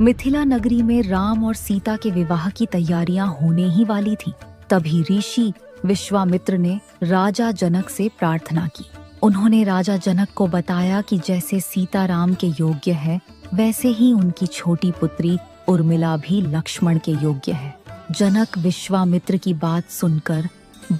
मिथिला नगरी में राम और सीता के विवाह की तैयारियां होने ही वाली थी। तभी ऋषि विश्वामित्र ने राजा जनक से प्रार्थना की। उन्होंने राजा जनक को बताया कि जैसे सीता राम के योग्य है, वैसे ही उनकी छोटी पुत्री उर्मिला भी लक्ष्मण के योग्य है। जनक विश्वामित्र की बात सुनकर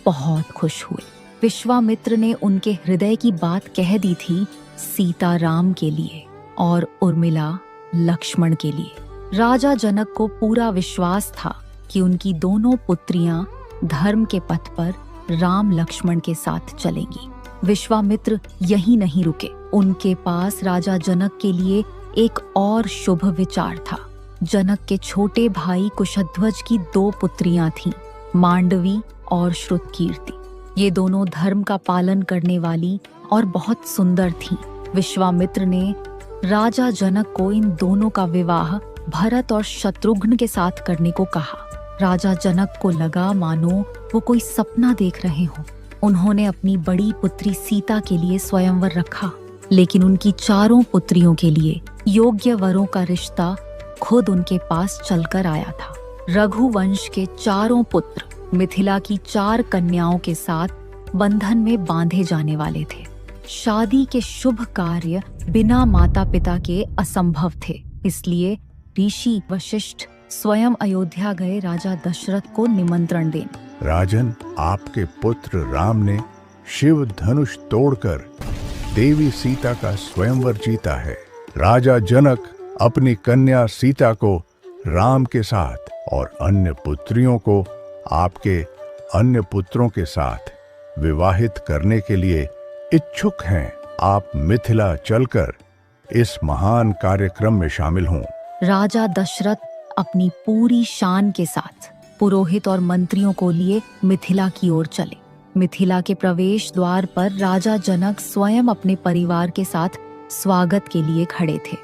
बहुत खुश हुए। विश्वामित्र ने उनके हृदय की बात कह दी थी, सीता राम के लिए और उर्मिला लक्ष्मण के लिए। राजा जनक को पूरा विश्वास था कि उनकी दोनों पुत्रियां धर्म के पथ पर राम लक्ष्मण के साथ चलेंगी। विश्वामित्र यहीं नहीं रुके। उनके पास राजा जनक के लिए एक और शुभ विचार था। जनक के छोटे भाई कुशध्वज की 2 पुत्रियां थीं, मांडवी और श्रुतकीर्ति। ये दोनों धर्म का पालन करने वाली और बहुत सुंदर थीं। विश्वामित्र ने राजा जनक को इन दोनों का विवाह भरत और शत्रुघ्न के साथ करने को कहा। राजा जनक को लगा मानो वो कोई सपना देख रहे हों। उन्होंने अपनी बड़ी पुत्री सीता के लिए स्वयंवर रखा, लेकिन उनकी 4 पुत्रियों के लिए योग्य वरों का रिश्ता खुद उनके पास चलकर आया था। रघुवंश के 4 पुत्र मिथिला की 4 कन्याओं के साथ बंधन में बांधे जाने वाले थे। शादी के शुभ कार्य बिना माता पिता के असंभव थे, इसलिए ऋषि वशिष्ठ स्वयं अयोध्या गए राजा दशरथ को निमंत्रण देने। राजन, आपके पुत्र राम ने शिव धनुष तोड़कर देवी सीता का स्वयंवर जीता है। राजा जनक अपनी कन्या सीता को राम के साथ और अन्य पुत्रियों को आपके अन्य पुत्रों के साथ विवाहित करने के लिए इच्छुक हैं। आप मिथिला चलकर इस महान कार्यक्रम में शामिल हों। राजा दशरथ अपनी पूरी शान के साथ पुरोहित और मंत्रियों को लिए मिथिला की ओर चले। मिथिला के प्रवेश द्वार पर राजा जनक स्वयं अपने परिवार के साथ स्वागत के लिए खड़े थे।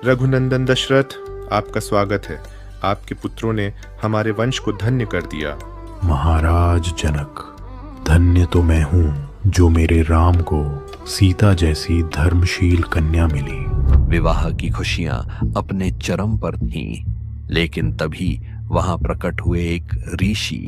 रघुनंदन दशरथ, आपका स्वागत है। आपके पुत्रों ने हमारे वंश को धन्य कर दिया। महाराज जनक, धन्य तो मैं हूँ जो मेरे राम को सीता जैसी धर्मशील कन्या मिली। विवाह की खुशियां अपने चरम पर थीं, लेकिन तभी वहां प्रकट हुए एक ऋषि